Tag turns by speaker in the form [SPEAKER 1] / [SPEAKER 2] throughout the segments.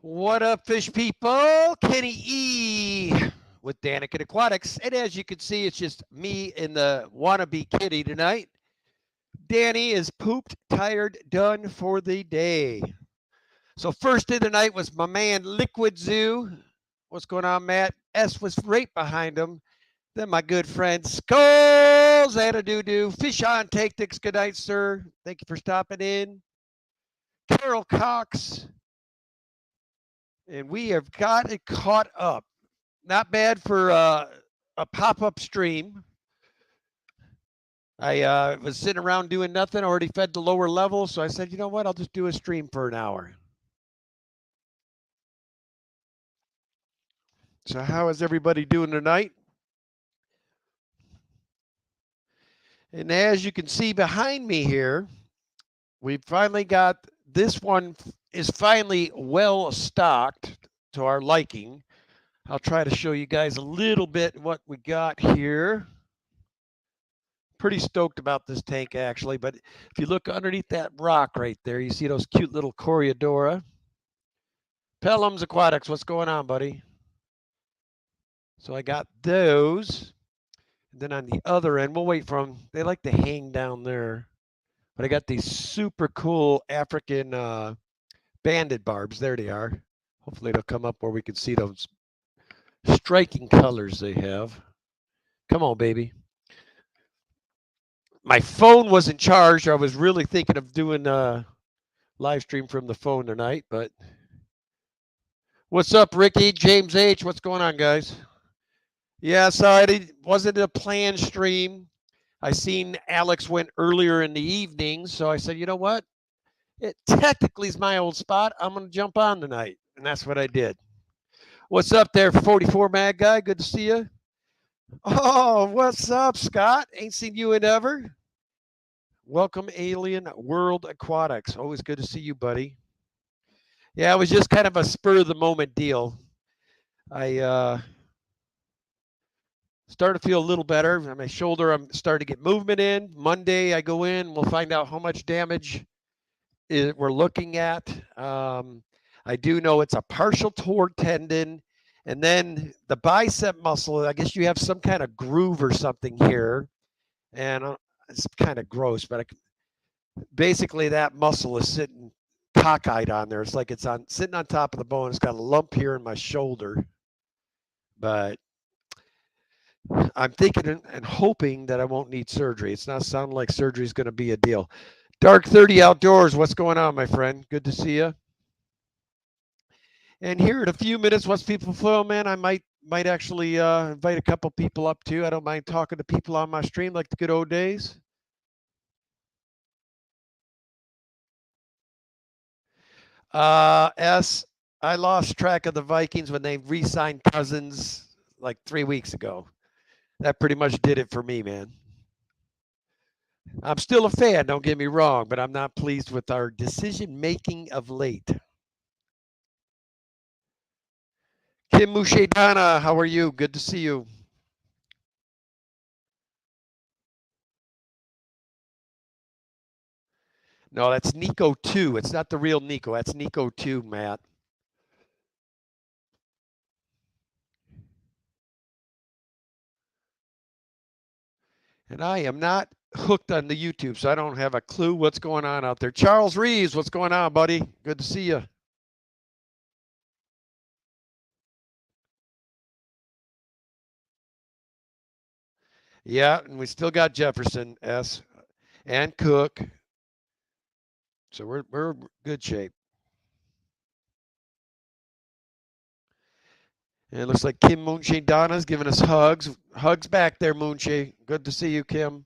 [SPEAKER 1] What up, fish people? Kenny E with Daniken Aquatics. And as you can see, it's just me and the wannabe kitty tonight. Danny is pooped, tired, done for the day. So first in the night was my man Liquid Zoo. What's going on, Matt? S was right behind him. Then my good friend Skulls and a doo-doo. Fish on Tactics. Good night, sir. Thank you for stopping in. Carol Cox. And we have got it caught up. Not bad for a pop-up stream. I was sitting around doing nothing, already fed the lower level, so I said, you know what, I'll just do a stream for an hour. So how is everybody doing tonight? And as you can see behind me here, we've finally got, this one is finally well stocked to our liking. I'll try to show you guys a little bit what we got here. Pretty stoked about this tank actually, but if you look underneath that rock right there, you see those cute little Coreodora. Pelham's Aquatics, what's going on, buddy? So I got those. And then on the other end, we'll wait for them. They like to hang down there. But I got these super cool African banded barbs. There they are. Hopefully they'll come up where we can see those striking colors they have. Come on, baby. My phone wasn't charged. I was really thinking of doing a live stream from the phone tonight, but what's up, Ricky? James H. What's going on, guys? Yeah, sorry, it wasn't a planned stream. I seen Alex went earlier in the evening, so I said, you know what? It technically is my old spot. I'm going to jump on tonight. And that's what I did. What's up there, 44 Mad Guy? Good to see you. Oh, what's up, Scott? Ain't seen you in ever. Welcome, Alien World Aquatics. Always good to see you, buddy. Yeah, it was just kind of a spur of the moment deal. I started to feel a little better. On my shoulder, I'm starting to get movement in. Monday, I go in. We'll find out how much damage we're looking at. I do know it's a partial torn tendon. And then the bicep muscle, I guess you have some kind of groove or something here. And it's kind of gross, but basically that muscle is sitting cockeyed on there. It's like it's on sitting on top of the bone. It's got a lump here in my shoulder. But I'm thinking and hoping that I won't need surgery. It's not sounding like surgery is going to be a deal. Dark 30 Outdoors, what's going on, my friend? Good to see you. And here in a few minutes, once people flow, man, I might actually invite a couple people up too. I don't mind talking to people on my stream like the good old days. I lost track of the Vikings when they re-signed Cousins like 3 weeks ago. That pretty much did it for me, man. I'm still a fan, don't get me wrong, but I'm not pleased with our decision making of late. Kim Mushedana, how are you? Good to see you. No, that's Nico 2. It's not the real Nico. That's Nico 2, Matt. And I am not hooked on the YouTube, so I don't have a clue what's going on out there. Charles Reeves, what's going on, buddy? Good to see you. Yeah, and we still got Jefferson S and Cook. So we're good shape. And it looks like Kim Moonshine Donna's giving us hugs. Hugs back there, Moonshine. Good to see you, Kim.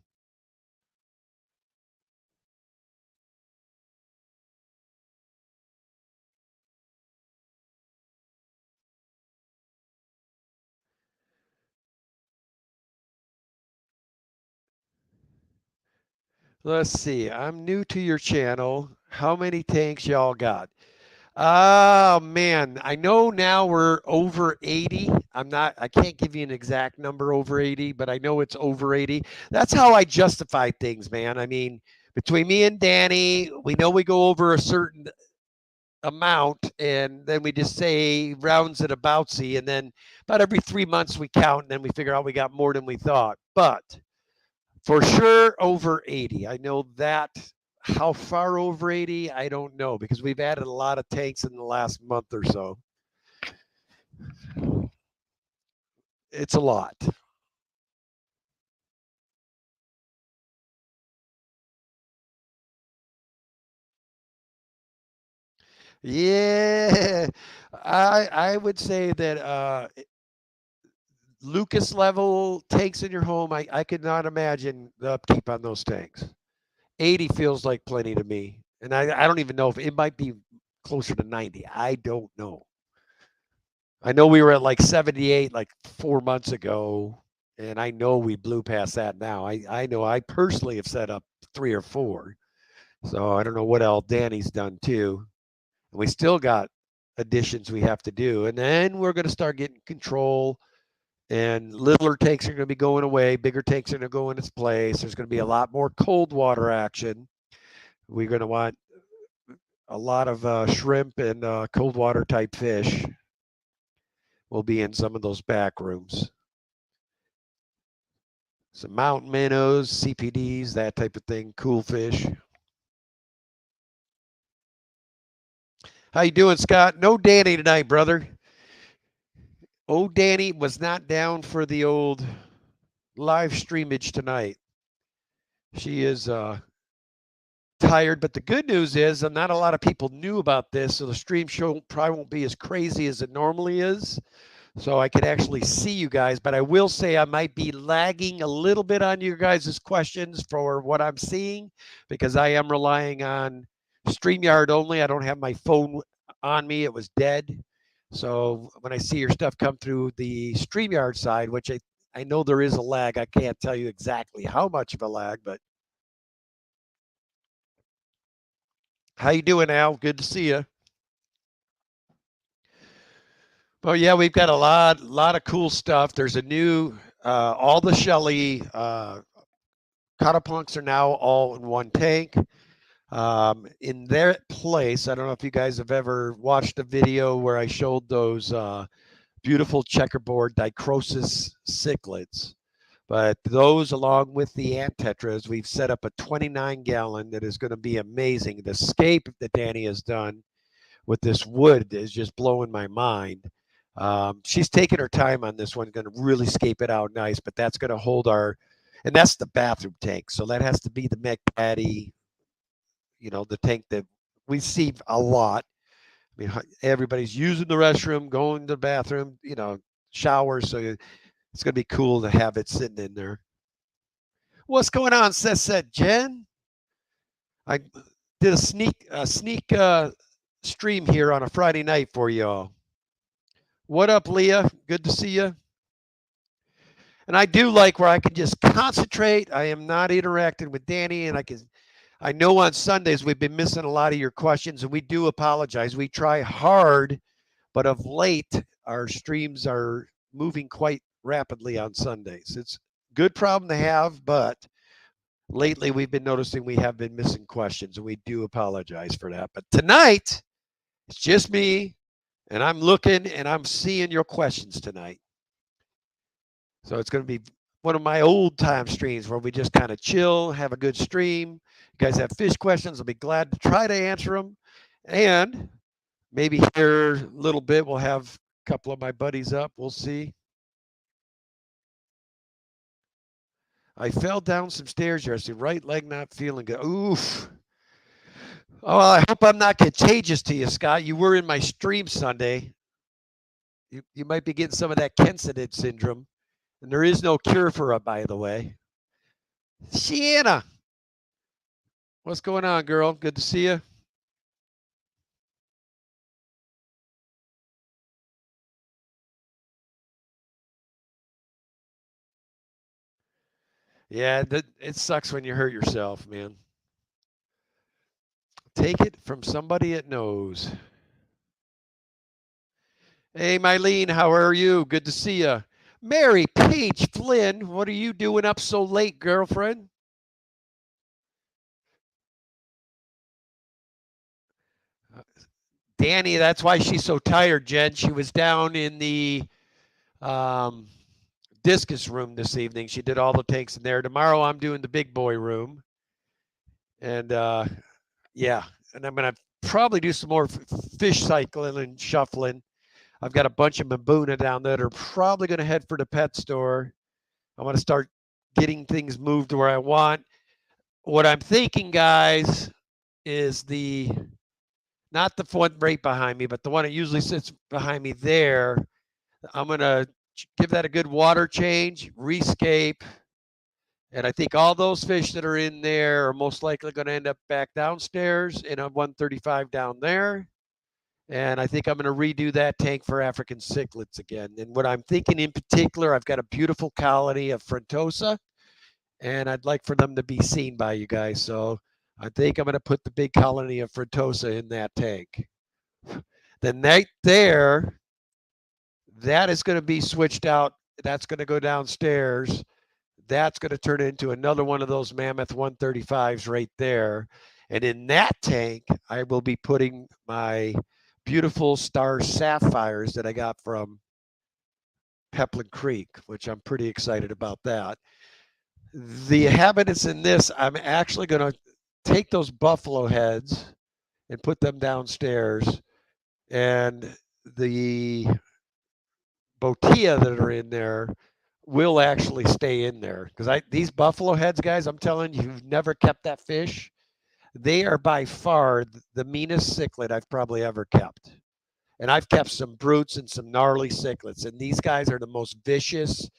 [SPEAKER 1] Let's see. I'm new to your channel. How many tanks y'all got? Oh man, I know now we're over 80. I can't give you an exact number over 80, but I know it's over 80. That's how I justify things, man. I mean, between me and Danny, we know we go over a certain amount, and then we just say rounds it aboutsy, and then about every 3 months we count, and then we figure out we got more than we thought. But for sure over 80. I know that. How far over 80, I don't know, because we've added a lot of tanks in the last month or so. It's a lot. Yeah, I would say that Lucas level tanks in your home, I could not imagine the upkeep on those tanks. 80 feels like plenty to me. And I don't even know if it might be closer to 90. I don't know. I know we were at like 78 like 4 months ago, and I know we blew past that now. I know I personally have set up 3 or 4. So I don't know what else Danny's done too. And we still got additions we have to do. And then we're going to start getting control, and littler tanks are going to be going away. Bigger tanks are going to go in its place. There's going to be a lot more cold water action. We're going to want a lot of shrimp and cold water type fish will be in some of those back rooms. Some mountain minnows, CPDs, that type of thing, cool fish. How you doing, Scott? No Danny tonight, brother. Old Danny was not down for the old live streamage tonight. She is tired, but the good news is not a lot of people knew about this, so the stream show probably won't be as crazy as it normally is. So I can actually see you guys, but I will say I might be lagging a little bit on your guys' questions for what I'm seeing, because I am relying on StreamYard only. I don't have my phone on me. It was dead. So when I see your stuff come through the StreamYard side, which I know there is a lag, I can't tell you exactly how much of a lag, but how you doing, Al? Good to see you. Well, yeah, we've got a lot of cool stuff. There's a new, all the Shelly Catapunks are now all in one tank. In their place, I don't know if you guys have ever watched a video where I showed those beautiful checkerboard dichrosis cichlids. But those, along with the ant tetras, we've set up a 29-gallon that is going to be amazing. The scape that Danny has done with this wood is just blowing my mind. She's taking her time on this one, going to really scape it out nice, but that's going to hold our, and that's the bathroom tank. So that has to be the McPatty, the tank that we see a lot. I mean, everybody's using the restroom, going to the bathroom, showers. So it's going to be cool to have it sitting in there. What's going on, said Jen? I did a sneak stream here on a Friday night for y'all. What up, Leah? Good to see you. And I do like where I can just concentrate. I am not interacting with Danny, and I know on Sundays we've been missing a lot of your questions, and we do apologize. We try hard, but of late our streams are moving quite rapidly on Sundays. It's a good problem to have, but lately we've been noticing we have been missing questions, and we do apologize for that. But tonight, it's just me, and I'm looking and I'm seeing your questions tonight. So it's going to be one of my old time streams where we just kind of chill, have a good stream. You guys have fish questions, I'll be glad to try to answer them. And maybe here a little bit, we'll have a couple of my buddies up. We'll see. I fell down some stairs yesterday, right leg not feeling good. Oof. Oh, I hope I'm not contagious to you, Scott. You were in my stream Sunday. You might be getting some of that Kensidid syndrome. And there is no cure for it, by the way. Sienna. What's going on, girl? Good to see you. Yeah, it sucks when you hurt yourself, man. Take it from somebody that knows. Hey, Mylene, how are you? Good to see you. Mary Paige Flynn, what are you doing up so late, girlfriend? Danny, that's why she's so tired, Jen. She was down in the discus room this evening. She did all the tanks in there. Tomorrow I'm doing the big boy room. And yeah, and I'm going to probably do some more fish cycling and shuffling. I've got a bunch of Mbuna down there that are probably going to head for the pet store. I want to start getting things moved where I want. What I'm thinking, guys, is not the one right behind me, but the one that usually sits behind me there. I'm going to give that a good water change, rescape. And I think all those fish that are in there are most likely going to end up back downstairs in a 135 down there. And I think I'm going to redo that tank for African cichlids again. And what I'm thinking in particular, I've got a beautiful colony of Frontosa, and I'd like for them to be seen by you guys. So I think I'm going to put the big colony of Frontosa in that tank. Then right there, that is going to be switched out. That's going to go downstairs. That's going to turn into another one of those Mammoth 135s right there. And in that tank, I will be putting my beautiful star sapphires that I got from Peplin Creek, which I'm pretty excited about that. The inhabitants in this, I'm actually going to take those buffalo heads and put them downstairs. And the Bottia that are in there will actually stay in there because these buffalo heads, guys, I'm telling you, you've never kept that fish. They are by far the meanest cichlid I've probably ever kept. And I've kept some brutes and some gnarly cichlids. And these guys are the most vicious,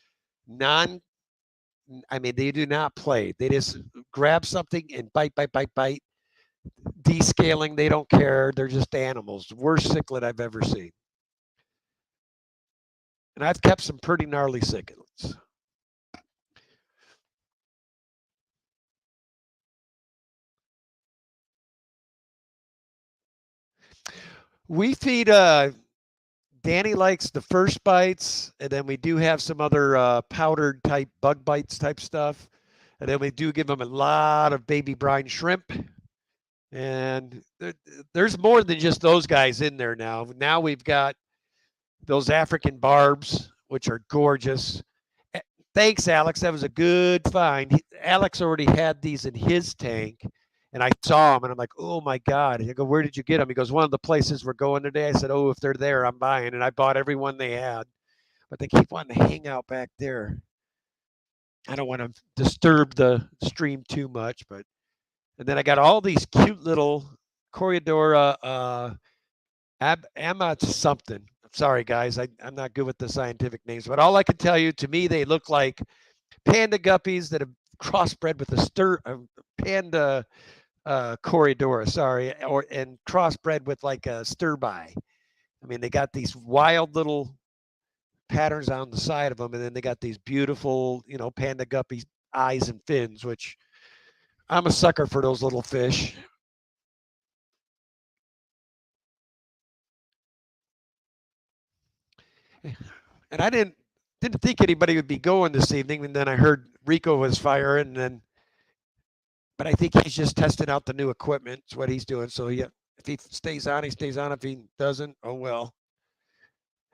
[SPEAKER 1] they do not play. They just grab something and bite. Descaling, they don't care. They're just animals. Worst cichlid I've ever seen. And I've kept some pretty gnarly cichlids. We feed Danny likes the first bites, and then we do have some other powdered type bug bites type stuff. And then we do give him a lot of baby brine shrimp. And there's more than just those guys in there now. Now we've got those African barbs, which are gorgeous. Thanks, Alex. That was a good find. Alex already had these in his tank. And I saw them, and I'm like, oh, my God. I go, where did you get them? He goes, one of the places we're going today. I said, oh, if they're there, I'm buying. And I bought every one they had. But they keep wanting to hang out back there. I don't want to disturb the stream too much. And then I got all these cute little Coryodora Amat something. I'm sorry, guys. I'm not good with the scientific names. But all I can tell you, to me, they look like panda guppies that have crossbred with a panda Coryodora, and crossbred with like a stirby. I mean, they got these wild little patterns on the side of them, and then they got these beautiful, panda guppy eyes and fins, which I'm a sucker for those little fish. And I didn't think anybody would be going this evening, and then I heard Rico was firing, but I think he's just testing out the new equipment. It's what he's doing. So yeah, if he stays on, he stays on. If he doesn't, oh well.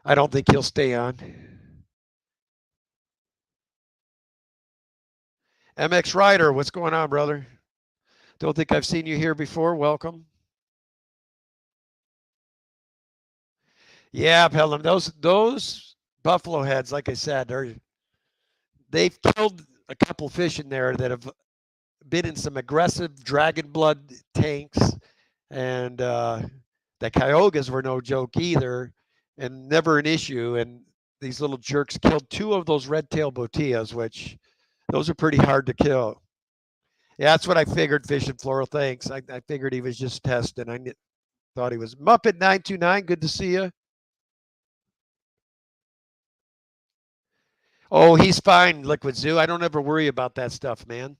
[SPEAKER 1] I don't think he'll stay on. MX Rider, what's going on, brother? Don't think I've seen you here before. Welcome. Yeah, Pelham, those buffalo heads, like I said, they've killed a couple fish in there that have been in some aggressive dragon blood tanks, and the Cayugas were no joke either, and never an issue. And these little jerks killed two of those red-tailed botillas, which those are pretty hard to kill. Yeah, that's what I figured, Fish and Floral. Thanks. I figured he was just testing. I thought he was. Muppet929, good to see you. Oh, he's fine, Liquid Zoo. I don't ever worry about that stuff, man.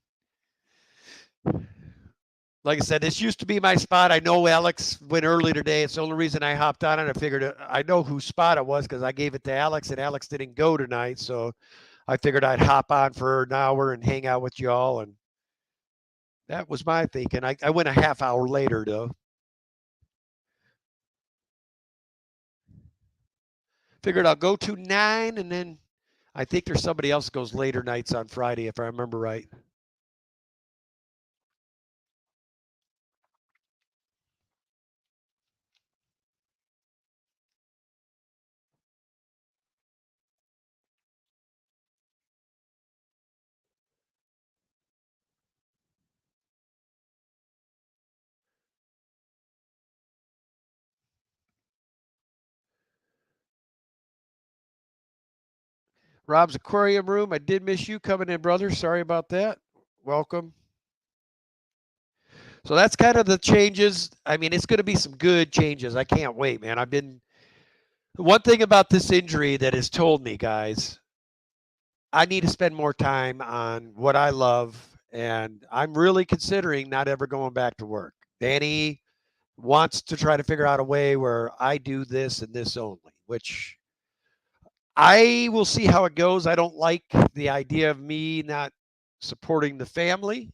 [SPEAKER 1] Like I said, this used to be my spot. I know Alex went early today. It's the only reason I hopped on it. I figured I know whose spot it was because I gave it to Alex, and Alex didn't go tonight. So I figured I'd hop on for an hour and hang out with y'all. And that was my thinking. I went a half hour later, though. Figured I'll go to 9, and then I think there's somebody else goes later nights on Friday, if I remember right. Rob's Aquarium Room. I did miss you coming in, brother. Sorry about that. Welcome. So that's kind of the changes. I mean, it's going to be some good changes. I can't wait, man. One thing about this injury that has told me, guys, I need to spend more time on what I love. And I'm really considering not ever going back to work. Danny wants to try to figure out a way where I do this and this only, which I will see how it goes. I don't like the idea of me not supporting the family,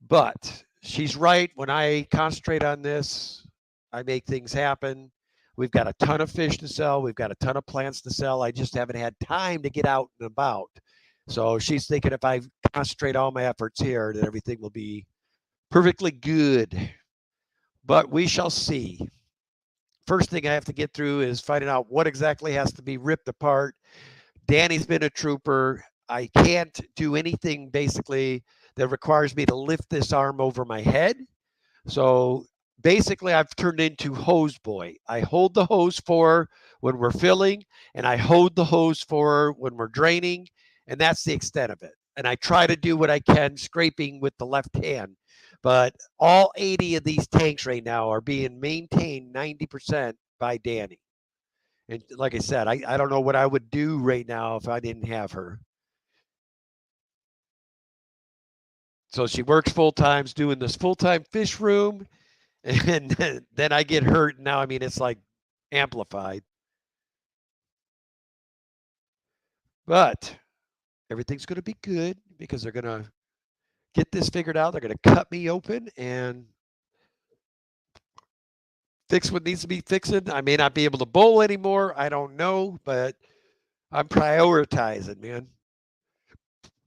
[SPEAKER 1] but she's right. When I concentrate on this, I make things happen. We've got a ton of fish to sell. We've got a ton of plants to sell. I just haven't had time to get out and about. So she's thinking if I concentrate all my efforts here, that everything will be perfectly good. But we shall see. First thing I have to get through is finding out what exactly has to be ripped apart. Danny's been a trooper. I can't do anything basically that requires me to lift this arm over my head. So basically, I've turned into hose boy. I hold the hose for her when we're filling, and I hold the hose for her when we're draining, and that's the extent of it. And I try to do what I can scraping with the left hand. But all 80 of these tanks right now are being maintained 90% by Danny. And like I said, I don't know what I would do right now if I didn't have her. So she works full time, doing this full time fish room, and then I get hurt. And now, I mean, it's like amplified. But everything's going to be good because they're going to get this figured out. They're going to cut me open and fix what needs to be fixed. I may not be able to bowl anymore. I don't know, but I'm prioritizing, man.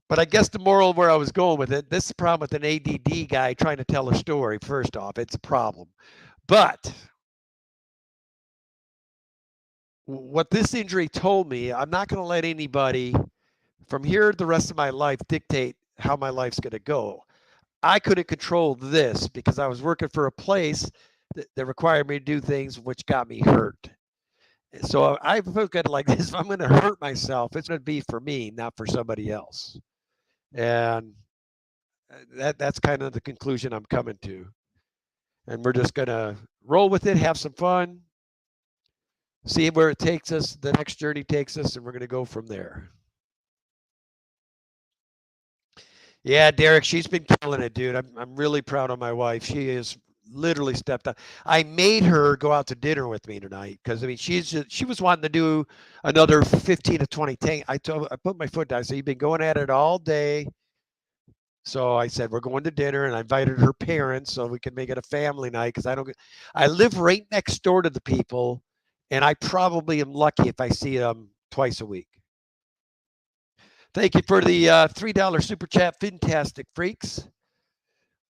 [SPEAKER 1] But I guess the moral where I was going with it, this is the problem with an ADD guy trying to tell a story. First off, it's a problem. But what this injury told me, I'm not going to let anybody from here the rest of my life dictate how my life's going to go. I couldn't control this because I was working for a place that required me to do things which got me hurt. So I look at it like this: if I'm going to hurt myself, it's going to be for me, not for somebody else. And that's kind of the conclusion I'm coming to. And we're just going to roll with it, have some fun, see where it takes us, the next journey takes us, and we're going to go from there. Yeah, Derek, she's been killing it, dude. I'm really proud of my wife. She has literally stepped up. I made her go out to dinner with me tonight because I mean she was wanting to do another 15 to 20 tank. I put my foot down. I said, you've been going at it all day. So I said, we're going to dinner, and I invited her parents so we can make it a family night because I live right next door to the people, and I probably am lucky if I see them twice a week. Thank you for the $3 super chat, Fantastic Freaks.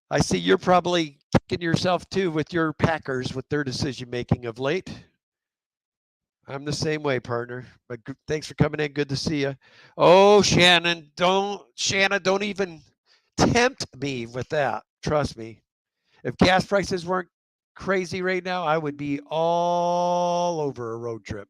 [SPEAKER 1] I see you're probably kicking yourself too with your Packers with their decision making of late. I'm the same way, partner. But thanks for coming in. Good to see you. Oh, Shannon, don't even tempt me with that. Trust me. If gas prices weren't crazy right now, I would be all over a road trip.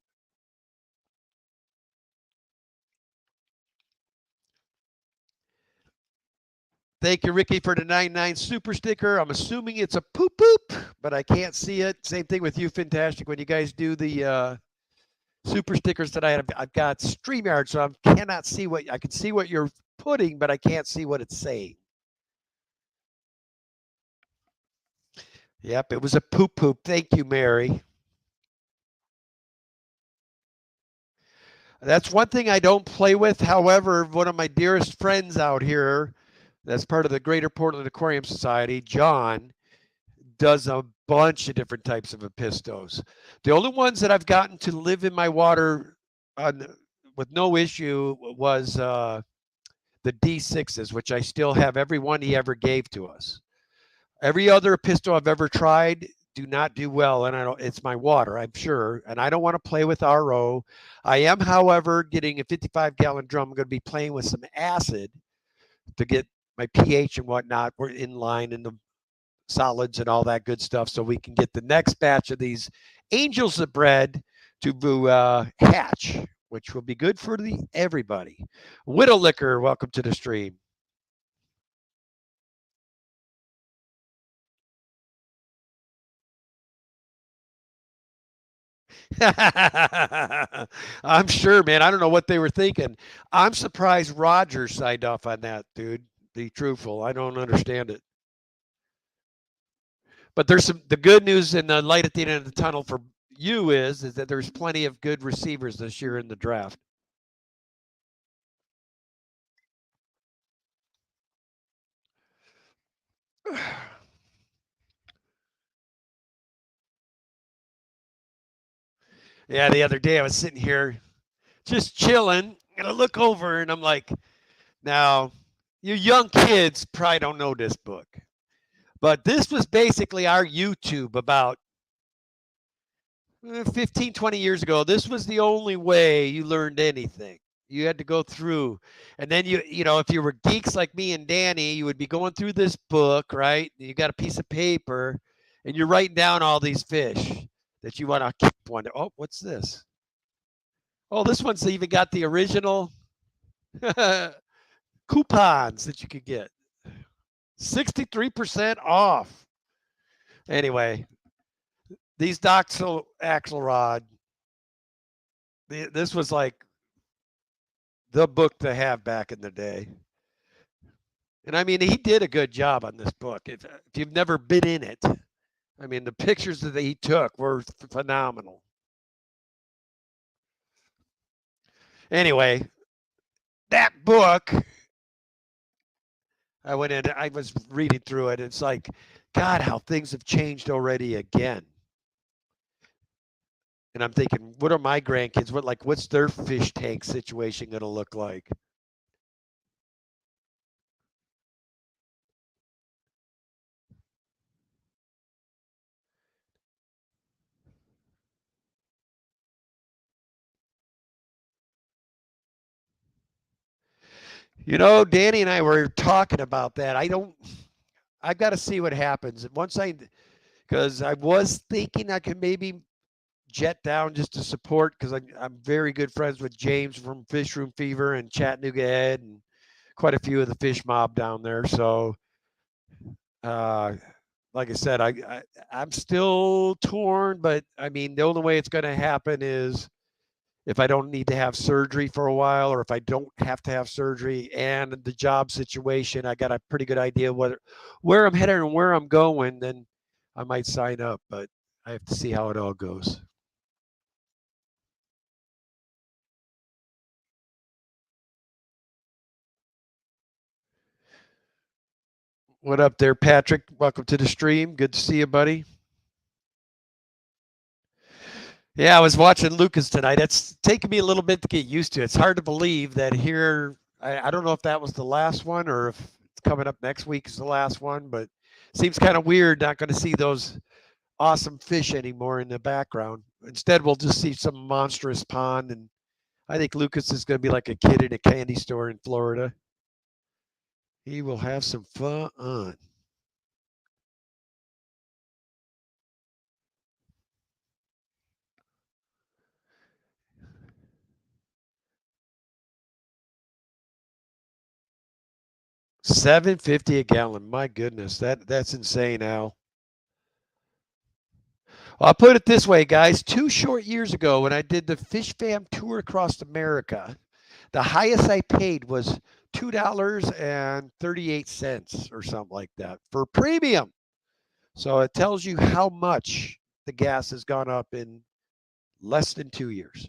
[SPEAKER 1] Thank you, Ricky, for the 99 super sticker. I'm assuming it's a poop poop, but I can't see it. Same thing with you, Fantastic. When you guys do the super stickers tonight, I've got StreamYard, so I cannot see what I can see what you're putting, but I can't see what it's saying. Yep, it was a poop poop. Thank you, Mary. That's one thing I don't play with. However, one of my dearest friends out here, that's part of the Greater Portland Aquarium Society, John, does a bunch of different types of apistos. The only ones that I've gotten to live in my water with no issue was the D6s, which I still have every one he ever gave to us. Every other pistol I've ever tried do not do well, and I don't. It's my water, I'm sure, and I don't want to play with RO. I am, however, getting a 55-gallon drum. I'm going to be playing with some acid to get my pH and whatnot. We're in line in the solids and all that good stuff, so we can get the next batch of these angels of bread to hatch, which will be good for everybody. Widow Liquor, welcome to the stream. I'm sure, man. I don't know what they were thinking. I'm surprised Roger signed off on that, dude. Be truthful. I don't understand it. But there's the good news and the light at the end of the tunnel for you is that there's plenty of good receivers this year in the draft. Yeah, the other day I was sitting here just chilling and I look over and I'm like, now, you young kids probably don't know this book, but this was basically our YouTube about 15, 20 years ago. This was the only way you learned anything. You had to go through. And then if you were geeks like me and Danny, you would be going through this book, right? You got a piece of paper and you're writing down all these fish that you want to keep one. Oh, what's this? Oh, this one's even got the original coupons that you could get. 63% off. Anyway, these Doxel Axelrod, this was like the book to have back in the day. And I mean, he did a good job on this book. If you've never been in it, I mean, the pictures that he took were phenomenal. Anyway, that book, I went in, I was reading through it. It's like, God, how things have changed already again. And I'm thinking, what are my grandkids? What's their fish tank situation going to look like? Danny and I were talking about that. I've got to see what happens. Because I was thinking I could maybe jet down just to support, because I'm very good friends with James from Fish Room Fever and Chattanooga Ed and quite a few of the fish mob down there. So, like I said, I'm still torn, but I mean, the only way it's going to happen is if I don't need to have surgery for a while, or if I don't have to have surgery and the job situation, I got a pretty good idea where I'm headed and where I'm going, then I might sign up, but I have to see how it all goes. What up there, Patrick? Welcome to the stream. Good to see you, buddy. Yeah, I was watching Lucas tonight. It's taken me a little bit to get used to. It's hard to believe that here. I don't know if that was the last one or if it's coming up next week is the last one, but it seems kind of weird not going to see those awesome fish anymore in the background. Instead, we'll just see some monstrous pond, and I think Lucas is going to be like a kid in a candy store in Florida. He will have some fun. $7.50 a gallon. My goodness, that's insane, Al. I'll put it this way, guys. 2 short years ago, when I did the Fish Fam tour across America, the highest I paid was $2.38 or something like that for premium. So it tells you how much the gas has gone up in less than 2 years.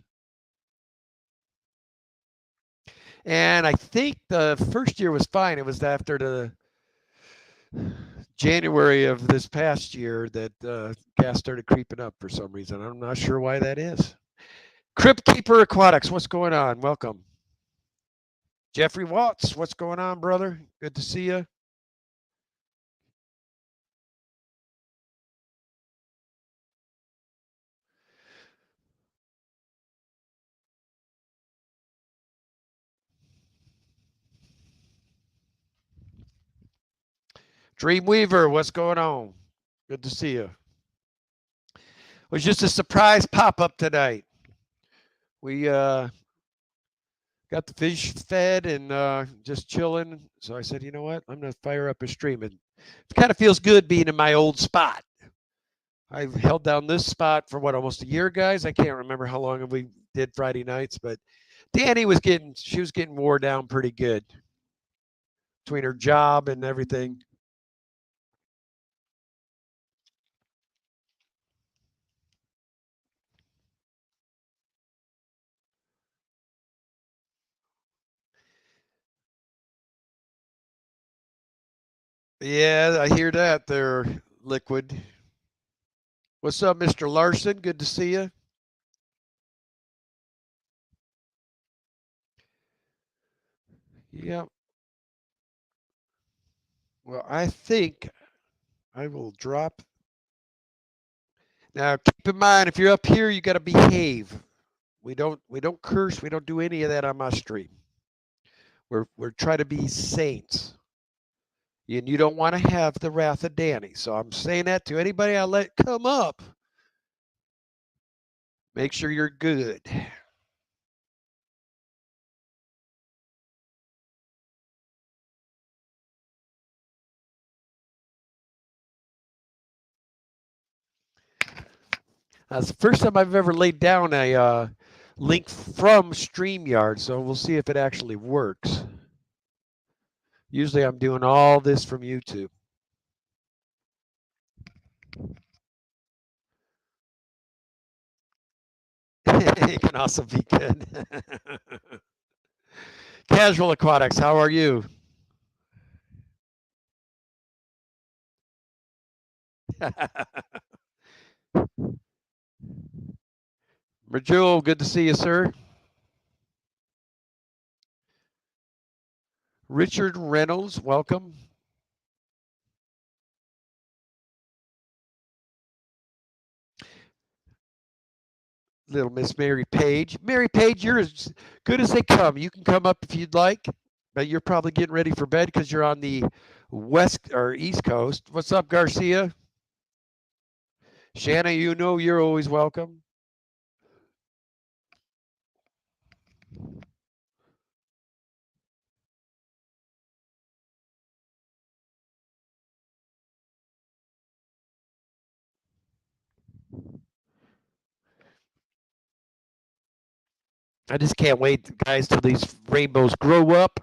[SPEAKER 1] And I think the first year was fine. It was after the January of this past year that gas started creeping up for some reason. I'm not sure why that is. Crypt Keeper Aquatics, what's going on? Welcome. Jeffrey Watts, what's going on, brother? Good to see you. Dreamweaver, what's going on? Good to see you. It was just a surprise pop-up tonight. We got the fish fed and just chilling. So I said, you know what? I'm going to fire up a stream. It kind of feels good being in my old spot. I've held down this spot for what, almost a year, guys? I can't remember how long we did Friday nights, but Danny was getting wore down pretty good between her job and everything. Yeah, I hear that there, Liquid. What's up, Mr. Larson? Good to see you. Yeah. Well, I think I will drop. Now, keep in mind, if you're up here, you got to behave. We don't curse. We don't do any of that on my stream. We're trying to be saints. And you don't want to have the wrath of Danny. So I'm saying that to anybody I let come up. Make sure you're good. That's the first time I've ever laid down a link from StreamYard, so we'll see if it actually works. Usually I'm doing all this from YouTube. It can also be good. Casual Aquatics, how are you? Rajul, good to see you, sir. Richard Reynolds, welcome. Little Miss Mary Page. Mary Page, you're as good as they come. You can come up if you'd like, but you're probably getting ready for bed because you're on the west or east coast. What's up, Garcia? Shanna, you know you're always welcome. I just can't wait, guys, till these rainbows grow up.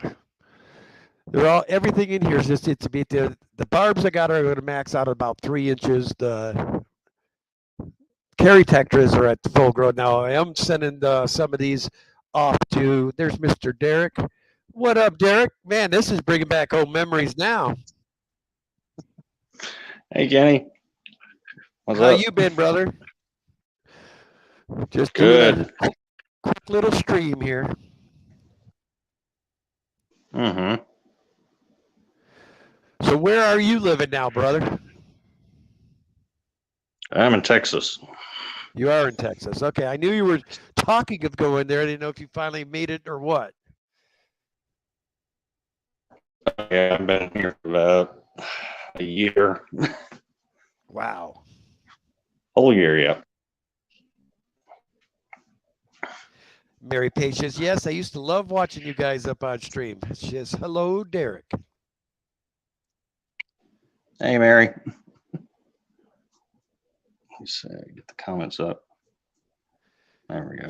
[SPEAKER 1] They're all everything in here is just it's to be the barbs I got are going to max out at about 3 inches. The carry tectras are at full growth now. I am sending some of these off to. There's Mr. Derek. What up, Derek? Man, this is bringing back old memories now.
[SPEAKER 2] Hey, Kenny. What's
[SPEAKER 1] How
[SPEAKER 2] up?
[SPEAKER 1] you been, brother? Just
[SPEAKER 2] good.
[SPEAKER 1] Doing a quick little stream here.
[SPEAKER 2] Mm-hmm.
[SPEAKER 1] So where are you living now, brother?
[SPEAKER 2] I'm in Texas.
[SPEAKER 1] You are in Texas. Okay, I knew you were talking of going there. I didn't know if you finally made it or what.
[SPEAKER 2] Yeah, I've been here for about a year.
[SPEAKER 1] Wow.
[SPEAKER 2] Whole year, yeah.
[SPEAKER 1] Mary Page says, yes, I used to love watching you guys up on stream. She says, hello, Derek.
[SPEAKER 2] Hey, Mary. Let's get the comments up. There we go.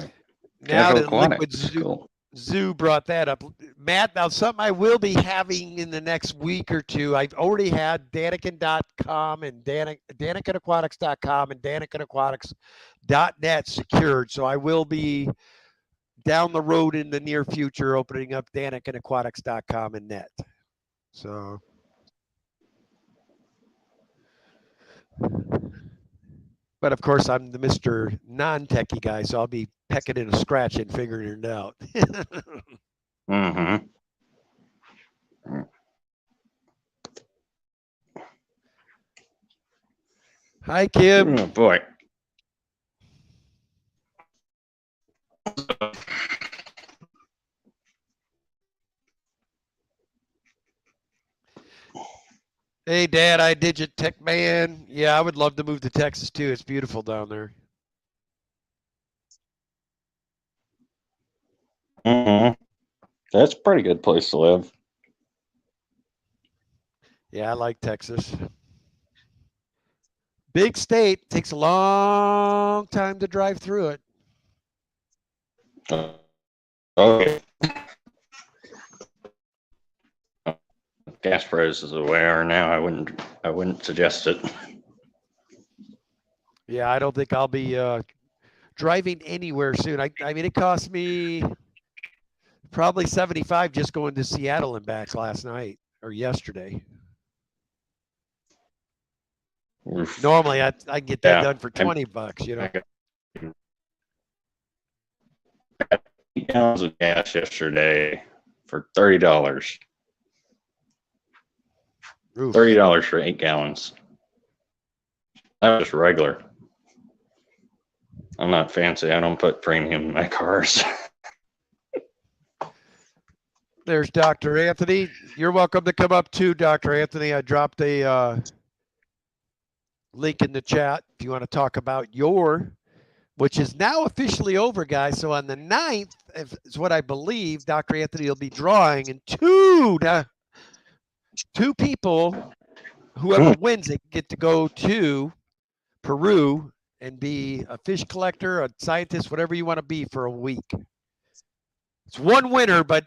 [SPEAKER 1] Now
[SPEAKER 2] Casual
[SPEAKER 1] that Liquid
[SPEAKER 2] Aquatics.
[SPEAKER 1] Zoo,
[SPEAKER 2] Cool.
[SPEAKER 1] Zoo brought that up. Matt, now something I will be having in the next week or two. I've already had Daniken.com and DanikenAquatics.com and DanikenAquatics.net secured. So I will be down the road in the near future opening up DanikenAquatics.com and net. So but of course I'm the Mr. Non-techie guy, so I'll be pecking and scratching, and figuring it out.
[SPEAKER 2] Mm-hmm.
[SPEAKER 1] Hi, Kim.
[SPEAKER 2] Oh boy.
[SPEAKER 1] Hey, Dad, I Digitech man. Yeah, I would love to move to Texas too. It's beautiful down there.
[SPEAKER 2] Mm-hmm. That's a pretty good place to live.
[SPEAKER 1] Yeah, I like Texas. Big state. Takes a long time to drive through it.
[SPEAKER 2] Okay. Gas prices the way they are now, I wouldn't suggest it.
[SPEAKER 1] Yeah, I don't think I'll be driving anywhere soon. I mean, it cost me probably 75 just going to Seattle and back last night or yesterday.
[SPEAKER 2] Oof.
[SPEAKER 1] Normally, I can get that
[SPEAKER 2] Yeah.
[SPEAKER 1] done for $20, you know.
[SPEAKER 2] I got 8 gallons of gas yesterday for $30.
[SPEAKER 1] Oof.
[SPEAKER 2] $30 for 8 gallons. That was regular. I'm not fancy. I don't put premium in my cars.
[SPEAKER 1] There's Dr. Anthony. You're welcome to come up too, Dr. Anthony. I dropped a link in the chat if you want to talk about your, which is now officially over, guys. So on the 9th, is what I believe, Dr. Anthony will be drawing, and two people, whoever wins it, get to go to Peru and be a fish collector, a scientist, whatever you want to be for a week. It's one winner, but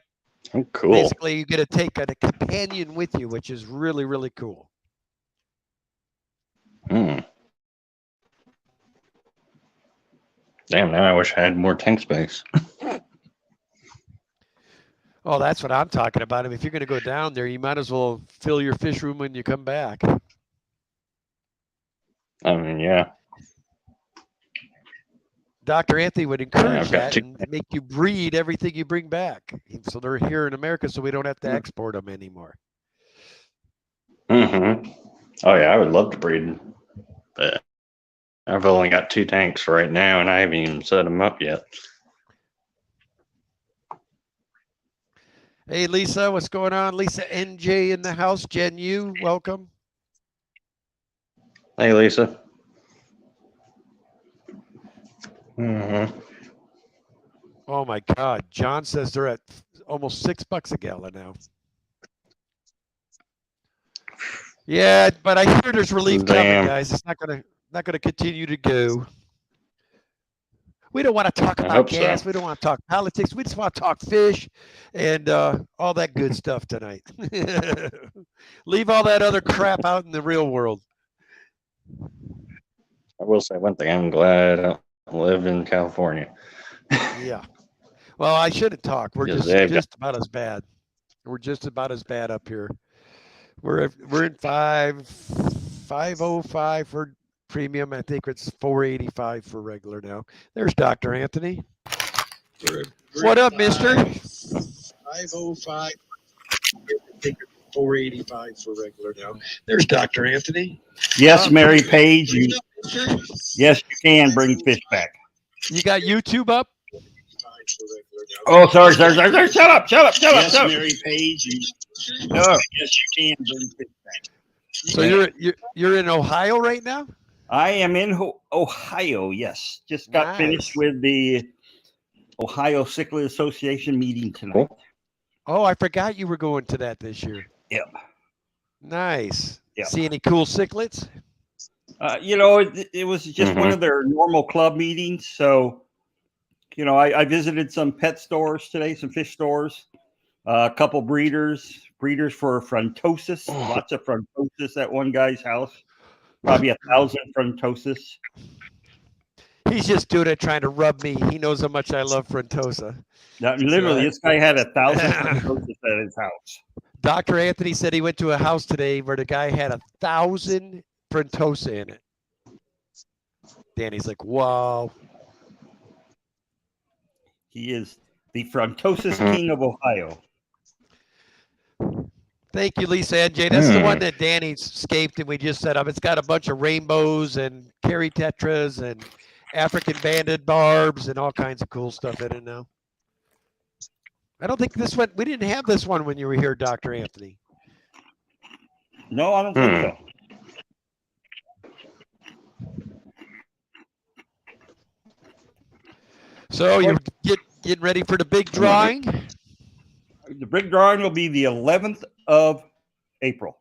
[SPEAKER 2] Oh, cool.
[SPEAKER 1] basically you get to take a companion with you, which is really, really cool.
[SPEAKER 2] Hmm. Damn, now I wish I had more tank space.
[SPEAKER 1] Oh, that's what I'm talking about. I mean, if you're going to go down there, you might as well fill your fish room when you come back.
[SPEAKER 2] I mean, yeah.
[SPEAKER 1] Dr. Anthony would encourage
[SPEAKER 2] I've got
[SPEAKER 1] that and make you breed everything you bring back. So they're here in America, so we don't have to export them anymore.
[SPEAKER 2] Mm-hmm. Oh, yeah, I would love to breed. But I've only got 2 tanks right now, and I haven't even set them up yet.
[SPEAKER 1] Hey, Lisa, what's going on? Lisa NJ in the house. Jen Yu, welcome.
[SPEAKER 2] Hey, Lisa. Mm-hmm.
[SPEAKER 1] Oh, my God. John says they're at almost $6 a gallon now. Yeah, but I hear there's relief coming, guys. It's not gonna continue to go. We don't want to talk about gas. We don't want to talk politics. We just want to talk fish and all that good stuff tonight. Leave all that other crap out in the real world.
[SPEAKER 2] I will say one thing. I'm glad I don't live in California.
[SPEAKER 1] Yeah. Well, I shouldn't talk. We're just about as bad. We're just about as bad up here. We're in 505 for premium. I think it's 485 for regular now. There's Dr. Anthony. What up, mister? 505. I think it's 485 for regular now. There's Dr. Anthony.
[SPEAKER 3] Yes, Mary Page. Yes, you can bring fish back.
[SPEAKER 1] You got YouTube up?
[SPEAKER 3] Oh, sorry. Shut up.
[SPEAKER 4] Yes, Mary Page.
[SPEAKER 3] Yes, you can bring fish back.
[SPEAKER 1] So you're in Ohio right now?
[SPEAKER 3] I am in Ohio. Yes, just got finished with the Ohio Cichlid Association meeting tonight.
[SPEAKER 1] Oh, I forgot you were going to that this year.
[SPEAKER 3] Yep.
[SPEAKER 1] Nice.
[SPEAKER 3] Yep.
[SPEAKER 1] See any cool cichlids?
[SPEAKER 3] It was just one of their normal club meetings. So, I visited some pet stores today, some fish stores, a couple breeders for frontosis, lots of frontosis at one guy's house, probably 1,000 frontosis.
[SPEAKER 1] He's just doing it trying to rub me. He knows how much I love frontosa.
[SPEAKER 3] Now, literally, this guy had 1,000 frontosis at his house.
[SPEAKER 1] Dr. Anthony said he went to a house today where the guy had 1,000 frontosa in it. Danny's like, wow.
[SPEAKER 3] He is the Frontosis
[SPEAKER 2] Mhm.
[SPEAKER 3] King of Ohio.
[SPEAKER 1] Thank you, Lisa NJ. That's the one that Danny escaped and we just set up. It's got a bunch of rainbows and Carry Tetras and African banded barbs and all kinds of cool stuff in it now. I don't think this one, we didn't have this one when you were here, Dr. Anthony.
[SPEAKER 3] No, I don't think
[SPEAKER 2] Hmm.
[SPEAKER 3] so.
[SPEAKER 1] So you're getting ready for the big drawing?
[SPEAKER 3] The big drawing will be the 11th of April.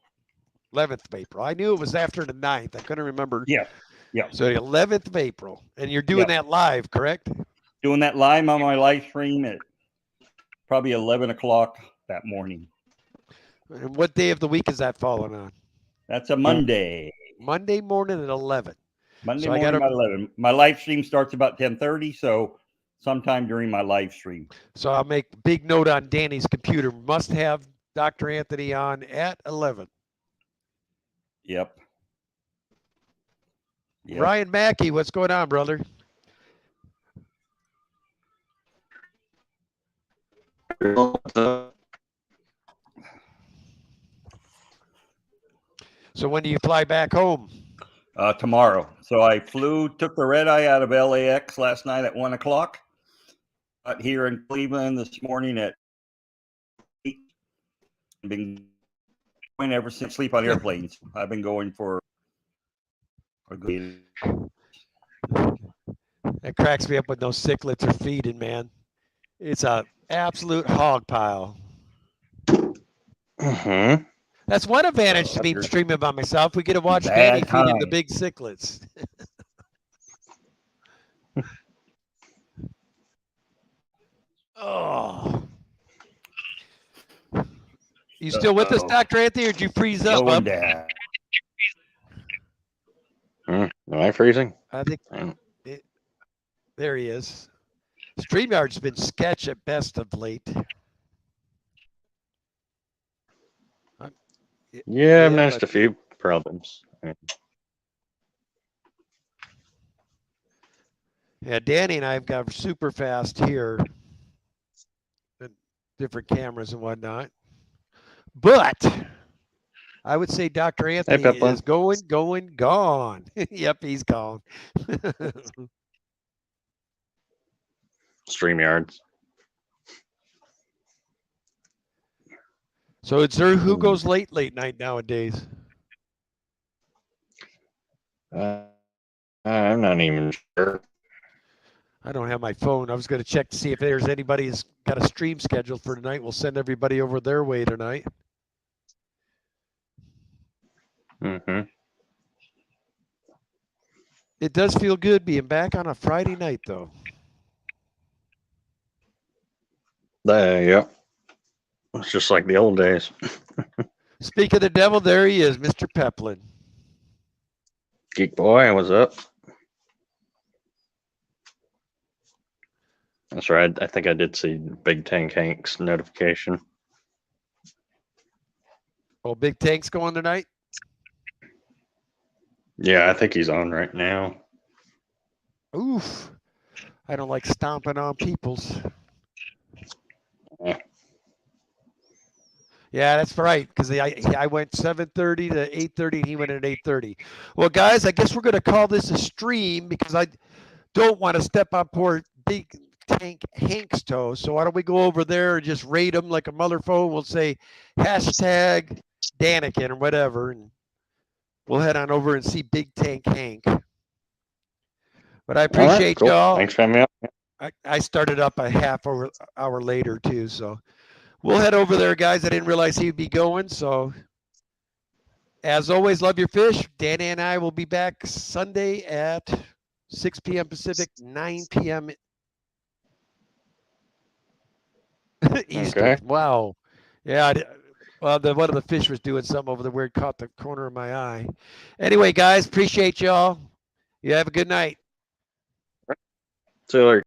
[SPEAKER 1] 11th of April. I knew it was after the 9th. I couldn't remember.
[SPEAKER 3] Yeah. Yeah.
[SPEAKER 1] So the 11th of April. And you're doing that live, correct?
[SPEAKER 3] Doing that live on my live stream at probably 11 o'clock that morning.
[SPEAKER 1] And what day of the week is that falling on?
[SPEAKER 3] That's a Monday.
[SPEAKER 1] Monday morning at 11.
[SPEAKER 3] Monday
[SPEAKER 1] So I
[SPEAKER 3] morning
[SPEAKER 1] gotta-
[SPEAKER 3] about 11. My live stream starts about 10:30, so sometime during my live stream.
[SPEAKER 1] So I'll make a big note on Danny's computer. Must have Dr. Anthony on at 11.
[SPEAKER 3] Yep.
[SPEAKER 1] Ryan Mackey, what's going on, brother? So when do you fly back home?
[SPEAKER 3] Tomorrow. So I took the red eye out of LAX last night at 1 o'clock. Got here in Cleveland this morning at 8. I've been going ever since sleep on airplanes. I've been going for a good.
[SPEAKER 1] That cracks me up when those cichlids are feeding, man. It's a absolute hog pile.
[SPEAKER 2] Mm-hmm.
[SPEAKER 1] That's one advantage to me
[SPEAKER 3] After-
[SPEAKER 1] streaming by myself. We get to watch
[SPEAKER 3] Bad
[SPEAKER 1] Danny feeding the
[SPEAKER 3] time.
[SPEAKER 1] big cichlids. Oh. You still with us,
[SPEAKER 3] Uh-oh.
[SPEAKER 1] Dr. Anthony, or did you freeze up?
[SPEAKER 3] Going
[SPEAKER 1] Up?
[SPEAKER 3] down.
[SPEAKER 2] Am I freezing?
[SPEAKER 1] I think
[SPEAKER 2] Mm.
[SPEAKER 1] there he is. StreamYard's been sketch at best of late.
[SPEAKER 2] Yeah, I've
[SPEAKER 1] Yeah,
[SPEAKER 2] noticed
[SPEAKER 1] but-
[SPEAKER 2] a few problems.
[SPEAKER 1] Yeah, Danny and I have got super fast here. And different cameras and whatnot. But I would say Dr. Anthony
[SPEAKER 2] Pepin.
[SPEAKER 1] is gone. Yep, he's gone.
[SPEAKER 2] StreamYards.
[SPEAKER 1] So it's there who goes late night nowadays?
[SPEAKER 2] I'm not even sure.
[SPEAKER 1] I don't have my phone. I was going to check to see if there's anybody who's got a stream scheduled for tonight. We'll send everybody over their way tonight.
[SPEAKER 2] Mm-hmm.
[SPEAKER 1] It does feel good being back on a Friday night, though.
[SPEAKER 2] Yeah. It's just like the old days.
[SPEAKER 1] Speak of the devil, there he is, Mr. Peplin.
[SPEAKER 2] Geek boy, what's up? That's right. I think I did see Big Tank Hank's notification.
[SPEAKER 1] Oh, Big Tank's going tonight?
[SPEAKER 2] Yeah, I think he's on right now.
[SPEAKER 1] Oof. I don't like stomping on people's.
[SPEAKER 2] Yeah.
[SPEAKER 1] Yeah, that's right. Because I went 7:30 to 8:30, and he went at 8:30. Well, guys, I guess we're going to call this a stream because I don't want to step on poor Big Tank Hank's toes. So why don't we go over there and just rate him like a mother phone? We'll say hashtag Daniken or whatever, and we'll head on over and see Big Tank Hank. But I
[SPEAKER 2] All right,
[SPEAKER 1] appreciate
[SPEAKER 2] cool.
[SPEAKER 1] y'all.
[SPEAKER 2] Thanks for having me up.
[SPEAKER 1] I started up a half hour later too, so we'll head over there, guys. I didn't realize he'd be going. So as always, love your fish. Danny and I will be back Sunday at 6 p.m. Pacific, 9 p.m. Eastern.
[SPEAKER 2] Okay.
[SPEAKER 1] Wow. Yeah. Well, one of the fish was doing something over there where it caught the corner of my eye. Anyway, guys, appreciate y'all. You have a good night.
[SPEAKER 2] See you later.